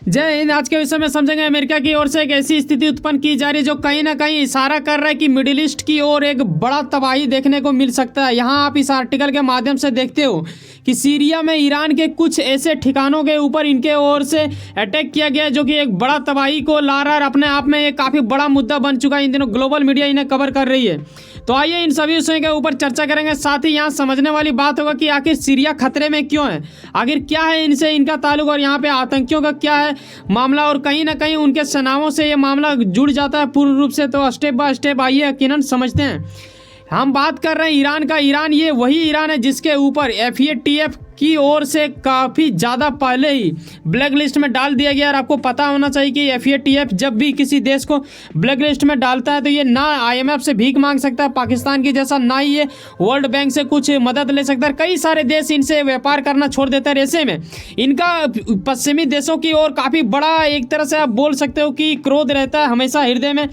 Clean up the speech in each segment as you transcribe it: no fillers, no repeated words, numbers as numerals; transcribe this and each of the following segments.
जय हिंद। आज के विषय में समझेंगे अमेरिका की ओर से एक ऐसी स्थिति उत्पन्न की जा रही है जो कहीं ना कहीं इशारा कर रहा है कि मिडिल ईस्ट की ओर एक बड़ा तबाही देखने को मिल सकता है। यहाँ आप इस आर्टिकल के माध्यम से देखते हो कि सीरिया में ईरान के कुछ ऐसे ठिकानों के ऊपर इनके ओर से अटैक किया गया जो कि एक बड़ा तबाही को ला रहा है। अपने आप में एक काफ़ी बड़ा मुद्दा बन चुका है। इन दिनों ग्लोबल मीडिया इन्हें कवर कर रही है। तो आइए इन सभी विषयों के ऊपर चर्चा करेंगे। साथ ही यहाँ समझने वाली बात होगा कि आखिर सीरिया खतरे में क्यों है, आखिर क्या है इनसे इनका ताल्लुक और यहाँ पे आतंकियों का क्या है मामला, और कहीं ना कहीं उनके सेनाओं से ये मामला जुड़ जाता है पूर्ण रूप से। तो स्टेप बाय स्टेप आइए यकीनन समझते हैं। हम बात कर रहे हैं ईरान का। ईरान ये वही ईरान है जिसके ऊपर FATF की ओर से काफ़ी ज़्यादा पहले ही ब्लैक लिस्ट में डाल दिया गया। और आपको पता होना चाहिए कि FATF जब भी किसी देश को ब्लैक लिस्ट में डालता है तो ये ना IMF से भीख मांग सकता है पाकिस्तान की जैसा, ना ही ये वर्ल्ड बैंक से कुछ मदद ले सकता है। कई सारे देश इनसे व्यापार करना छोड़ देते हैं। ऐसे में इनका पश्चिमी देशों की ओर काफ़ी बड़ा एक तरह से आप बोल सकते हो कि क्रोध रहता है हमेशा हृदय में।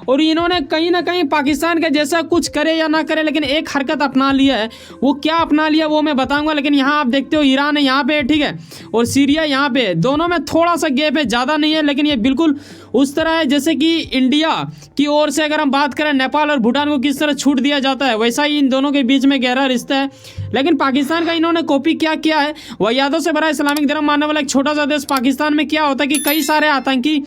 और इन्होंने कहीं ना कहीं पाकिस्तान का जैसा कुछ करे या ना करे लेकिन एक हरकत अपना लिया है। वो क्या अपना लिया वो मैं बताऊंगा। लेकिन यहाँ आप देखते हो ईरान है यहाँ पे, ठीक है, और सीरिया यहाँ पे, दोनों में थोड़ा सा गैप है, ज़्यादा नहीं है। लेकिन ये बिल्कुल उस तरह है जैसे कि इंडिया की ओर से अगर हम बात करें नेपाल और भूटान को किस तरह छूट दिया जाता है, वैसा ही इन दोनों के बीच में गहरा रिश्ता है। लेकिन पाकिस्तान का इन्होंने कॉपी क्या किया है, वह यादों से भरा इस्लामिक धर्म मानने वाला एक छोटा सा देश पाकिस्तान में क्या होता है कि कई सारे आतंकी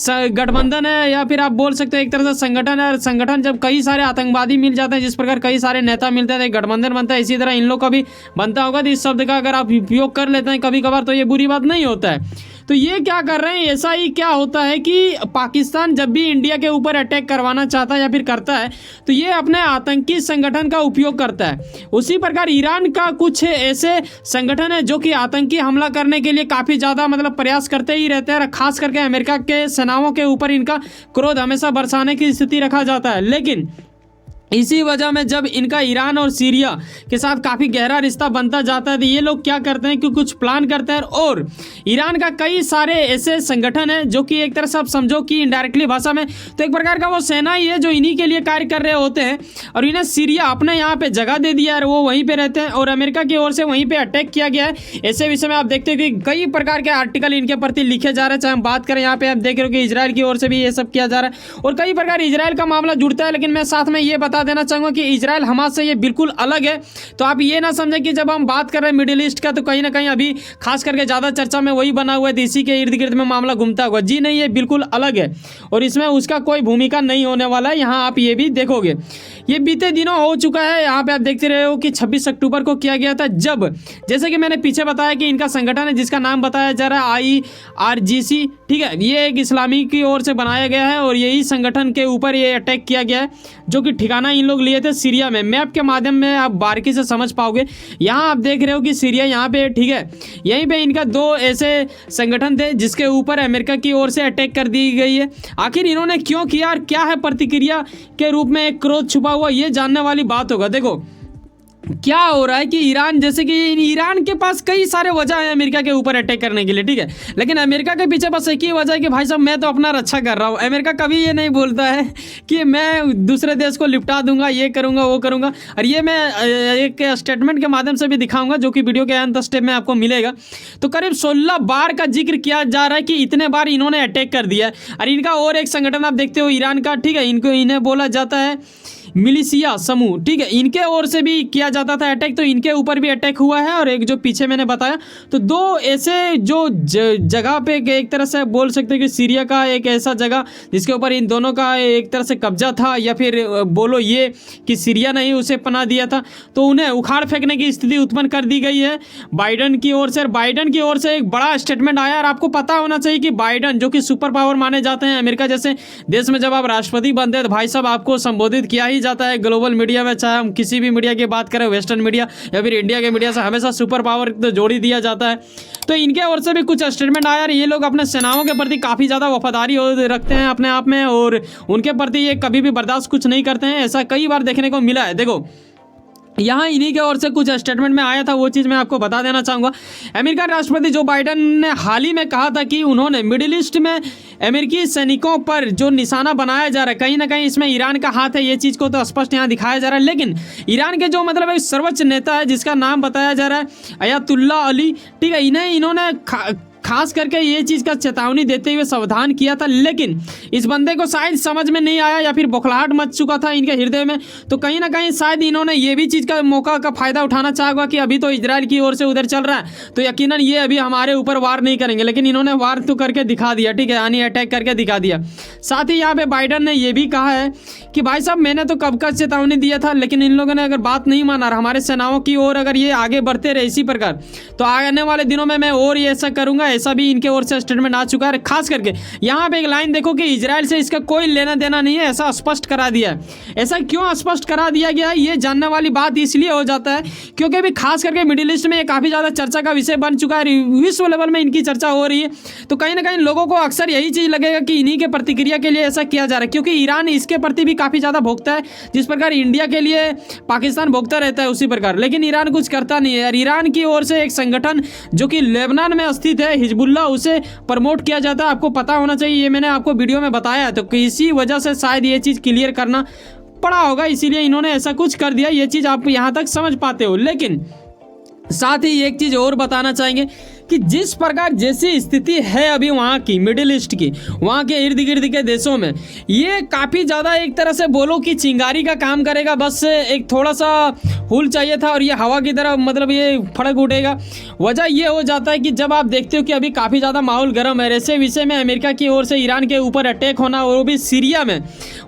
गठबंधन है या फिर आप बोल सकते हो एक तरह से संगठन है। संगठन जब कई सारे आतंकवादी मिल जाते हैं, जिस प्रकार कई सारे नेता मिलते हैं, गठबंधन बनता है, इसी तरह इन लोग का भी बनता होगा। तो इस शब्द का अगर आप उपयोग कर लेते हैं कभी कभार तो ये बुरी बात नहीं होता है। तो ये क्या कर रहे हैं, ऐसा ही क्या होता है कि पाकिस्तान जब भी इंडिया के ऊपर अटैक करवाना चाहता है या फिर करता है तो ये अपने आतंकी संगठन का उपयोग करता है। उसी प्रकार ईरान का कुछ ऐसे संगठन है जो कि आतंकी हमला करने के लिए काफ़ी ज़्यादा प्रयास करते ही रहते हैं। खास करके अमेरिका के सेनाओं के ऊपर इनका क्रोध हमेशा बरसाने की स्थिति रखा जाता है। लेकिन इसी वजह में जब इनका ईरान और सीरिया के साथ काफ़ी गहरा रिश्ता बनता जाता है तो ये लोग क्या करते हैं कि कुछ प्लान करते हैं। और ईरान का कई सारे ऐसे संगठन हैं जो कि एक तरह से आप समझो कि इनडायरेक्टली भाषा में तो एक प्रकार का वो सेना ही है जो इन्हीं के लिए कार्य कर रहे होते हैं। और इन्हें सीरिया अपने यहाँ पे जगह दे दिया है, वो वहीं पर रहते हैं और अमेरिका की ओर से वहीं पर अटैक किया गया है। ऐसे विषय में आप देखते हो कि कई प्रकार के आर्टिकल इनके प्रति लिखे जा रहे हैं। चाहे हम बात करें यहाँ पे आप देख रहे हो कि इजराइल की ओर से भी ये सब किया जा रहा है और कई प्रकार इजराइल का मामला जुड़ता है। लेकिन मैं साथ में ये बता देना चाहूँगा कि इजराइल हमास से ये बिल्कुल अलग है। तो आप ये ना समझें कि जब हम बात कर रहे हैं मिडिल ईस्ट का तो कहीं ना कहीं अभी खास करके ज़्यादा चर्चा में वही बना हुआ है, इसी के इर्द गिर्द में मामला घूमता हुआ। जी नहीं, ये बिल्कुल अलग है और इसमें उसका कोई भूमिका नहीं होने वाला है। यहाँ आप ये भी देखोगे ये बीते दिनों हो चुका है। यहाँ पे आप देखते रहे हो कि 26 अक्टूबर को किया गया था, जब जैसे कि मैंने पीछे बताया कि इनका संगठन है जिसका नाम बताया जा रहा है IRGC, ठीक है। ये एक इस्लामी की ओर से बनाया गया है और यही संगठन के ऊपर ये अटैक किया गया है जो कि ठिकाना इन लोग लिए थे सीरिया में। मैप के माध्यम में आप बारीकी से समझ पाओगे। यहाँ आप देख रहे हो कि सीरिया यहाँ पे, ठीक है, यहीं पे इनका दो ऐसे संगठन थे जिसके ऊपर अमेरिका की ओर से अटैक कर दी गई है। आखिर इन्होंने क्यों किया और क्या है प्रतिक्रिया के रूप में एक क्रोध छुपा हुआ, ये जानने वाली बात होगा। देखो क्या हो रहा है कि ईरान, जैसे कि ईरान के पास कई सारे वजह है अमेरिका के ऊपर अटैक करने के लिए, ठीक है, लेकिन अमेरिका के पीछे बस एक ही वजह है कि भाई साहब मैं तो अपना रक्षा कर रहा हूँ। अमेरिका कभी ये नहीं बोलता है कि मैं दूसरे देश को लिपटा दूंगा, ये करूंगा वो करूंगा। और ये मैं एक स्टेटमेंट के माध्यम से भी दिखाऊंगा जो कि वीडियो के अंत स्टेप में आपको मिलेगा। तो करीब 16 बार का जिक्र किया जा रहा है कि इतने बार इन्होंने अटैक कर दिया है। और इनका और एक संगठन आप देखते हो ईरान का, ठीक है, इन्हें बोला जाता है मिलिशिया समूह, ठीक है, इनके ओर से भी किया जाता था अटैक। तो इनके ऊपर भी अटैक हुआ है। और एक जो पीछे मैंने बताया तो दो ऐसे जो जगह पे एक तरह से बोल सकते हैं कि सीरिया का एक ऐसा जगह जिसके ऊपर इन दोनों का एक तरह से कब्जा था, या फिर बोलो ये कि सीरिया ने ही उसे पनाह दिया था, तो उन्हें उखाड़ फेंकने की स्थिति उत्पन्न कर दी गई है बाइडन की ओर से। बाइडन की ओर से एक बड़ा स्टेटमेंट आया। और आपको पता होना चाहिए कि बाइडन जो कि सुपर पावर माने जाते हैं अमेरिका जैसे देश में, जब आप राष्ट्रपति बनते हैं तो भाई साहब आपको संबोधित किया ही जाता है ग्लोबल मीडिया में। चाहे हम किसी भी मीडिया की बात करें, वेस्टर्न मीडिया या फिर इंडिया के मीडिया से, हमेशा सुपर पावर तो जोड़ ही दिया जाता है। तो इनके ओर से भी कुछ स्टेटमेंट आया। ये लोग अपने सेनाओं के प्रति काफ़ी ज़्यादा वफादारी रखते हैं अपने आप में और उनके प्रति ये कभी भी बर्दाश्त कुछ नहीं करते हैं। ऐसा कई बार देखने को मिला है। देखो यहाँ इन्हीं के ओर से कुछ स्टेटमेंट में आया था, वो चीज़ मैं आपको बता देना चाहूँगा। अमेरिकन राष्ट्रपति जो बाइडन ने हाल ही में कहा था कि उन्होंने मिडिल ईस्ट में अमेरिकी सैनिकों पर जो निशाना बनाया जा रहा है, कहीं ना कहीं इसमें ईरान का हाथ है, ये चीज़ को तो स्पष्ट यहाँ दिखाया जा रहा है। लेकिन ईरान के जो एक सर्वोच्च नेता है जिसका नाम बताया जा रहा है अयातुल्ला अली, ठीक है, इन्होंने खास करके ये चीज़ का चेतावनी देते हुए सावधान किया था, लेकिन इस बंदे को शायद समझ में नहीं आया या फिर बौखलाहट मच चुका था इनके हृदय में। तो कहीं ना कहीं शायद इन्होंने ये भी चीज़ का मौका का फ़ायदा उठाना चाहा होगा कि अभी तो इजराइल की ओर से उधर चल रहा है, तो यकीनन ये अभी हमारे ऊपर वार नहीं करेंगे, लेकिन इन्होंने वार तो करके दिखा दिया, ठीक है, यानी अटैक करके दिखा दिया। साथ ही यहाँ पे बाइडन ने ये भी कहा है कि भाई साहब मैंने तो कब का चेतावनी दिया था, लेकिन इन लोगों ने अगर बात नहीं माना, हमारे सेनाओं की ओर अगर ये आगे बढ़ते रहे इसी प्रकार, तो आने वाले दिनों में मैं और ये ऐसा करूंगा। ऐसा भी इनके ओर से स्टेटमेंट आ चुका है। खास करके यहाँ पे एक लाइन देखो कि इजराइल से इसका कोई लेना देना नहीं है, ऐसा स्पष्ट करा दिया है। ऐसा क्यों स्पष्ट करा दिया गया है, ये जानने वाली बात इसलिए हो जाता है क्योंकि अभी खास करके मिडिल ईस्ट में ये काफ़ी ज़्यादा चर्चा का विषय बन चुका है, विश्व लेवल में इनकी चर्चा हो रही है। तो कहीं ना कहीं लोगों को अक्सर यही चीज़ लगेगा कि इन्हीं के प्रतिक्रिया के लिए ऐसा किया जा रहा है, क्योंकि ईरान इसके प्रति भी काफ़ी ज़्यादा भोगता है, जिस प्रकार इंडिया के लिए पाकिस्तान भोगता रहता है उसी प्रकार, लेकिन ईरान कुछ करता नहीं है। और ईरान की ओर से एक संगठन जो कि लेबनान में स्थित है, हिजबुल्लाह, उसे प्रमोट किया जाता है। आपको पता होना चाहिए, ये मैंने आपको वीडियो में बताया है। तो इसी वजह से शायद ये चीज़ क्लियर करना पड़ा होगा, इसीलिए इन्होंने ऐसा कुछ कर दिया। ये चीज़ आप यहाँ तक समझ पाते हो। लेकिन साथ ही एक चीज़ और बताना चाहेंगे कि जिस प्रकार जैसी स्थिति है अभी वहाँ की, मिडिल ईस्ट की, वहाँ के इर्द गिर्द के देशों में, ये काफ़ी ज़्यादा एक तरह से बोलो कि चिंगारी का काम करेगा। बस एक थोड़ा सा हुल चाहिए था और ये हवा की तरह मतलब ये फड़क उठेगा। वजह ये हो जाता है कि जब आप देखते हो कि अभी काफ़ी ज़्यादा माहौल गर्म है, ऐसे विषय में अमेरिका की ओर से ईरान के ऊपर अटैक होना, वो भी सीरिया में।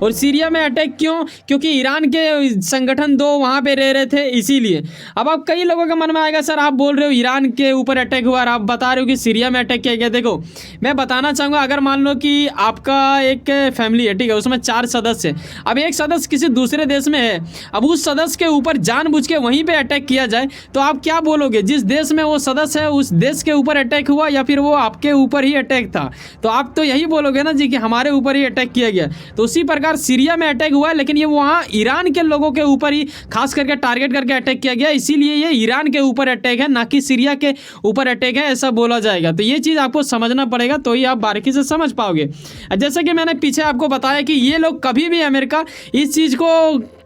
और सीरिया में अटैक क्यों? क्योंकि ईरान के संगठन दो वहाँ पे रह रहे थे, इसीलिए। अब आप कई लोगों के मन में आएगा, सर आप बोल रहे हो ईरान के ऊपर अटैक हुआ, आप बता रहे हो कि सीरिया में अटैक किया गया। देखो मैं बताना चाहूँगा, अगर मान लो कि आपका एक फैमिली है, ठीक है, उसमें 4 सदस्य, अब एक सदस्य किसी दूसरे देश में है, अब उस सदस्य के ऊपर जानबूझ के वहीं पे अटैक किया जाए, तो आप क्या बोलोगे? जिस देश में वो सदस्य है उस देश के ऊपर अटैक हुआ या फिर वो आपके ऊपर ही अटैक था? तो आप तो यही बोलोगे ना जी कि हमारे ऊपर ही अटैक किया गया। तो उसी प्रकार सीरिया में अटैक हुआ, लेकिन ये वहाँ ईरान के लोगों के ऊपर ही खास करके टारगेट करके अटैक किया गया, इसीलिए ये ईरान के ऊपर अटैक है, ना कि सीरिया के ऊपर अटैक है, ऐसा बोला जाएगा। तो ये चीज़ आपको समझना पड़ेगा, तो ही आप बारीकी से समझ पाओगे। जैसे कि मैंने पीछे आपको बताया कि ये लोग कभी भी, अमेरिका इस चीज़ को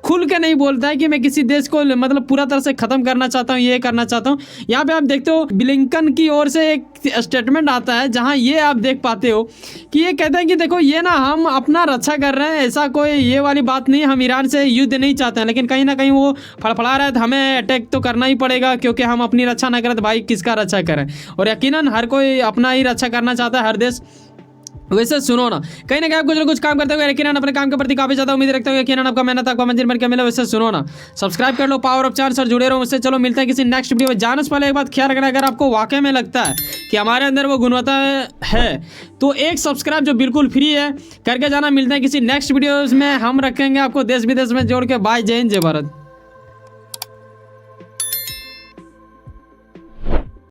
खुल के नहीं बोलता है कि मैं किसी देश को मतलब पूरा तरह से ख़त्म करना चाहता हूँ, ये करना चाहता हूँ। यहाँ पे आप देखते हो ब्लिंकन की ओर से एक स्टेटमेंट आता है, जहाँ ये आप देख पाते हो कि ये कहते हैं कि देखो ये ना हम अपना रक्षा कर रहे हैं, ऐसा कोई ये वाली बात नहीं, हम ईरान से युद्ध नहीं चाहते हैं, लेकिन कहीं ना कहीं वो फड़फड़ा रहा है, हमें अटैक तो करना ही पड़ेगा, क्योंकि हम अपनी रक्षा ना करें तो भाई किसका रक्षा करें। और यकीनन हर कोई अपना ही रक्षा करना चाहता है, हर देश। वैसे सुनो ना, कहीं ना कहीं आप कुछ ना कुछ काम करते हुए यकीनन अपने काम के प्रति काफ़ी ज़्यादा उम्मीद रखते हुए यकीनन आपका मेहनत आपका मंजिल बन के मिला। वैसे सुनो ना, सब्सक्राइब कर लो, पावर ऑफ चांस, और जुड़े रहो मुझसे। चलो मिलते हैं किसी नेक्स्ट वीडियो में। जाने से पहले एक बात ख्याल रखना, अगर आपको वाकई में लगता है कि हमारे अंदर वो गुणवत्ता है, तो एक सब्सक्राइब जो बिल्कुल फ्री है करके जाना। मिलते हैं किसी नेक्स्ट वीडियो में, हम रखेंगे आपको देश विदेश में जोड़ के। बाय, जय हिंद, जय भारत।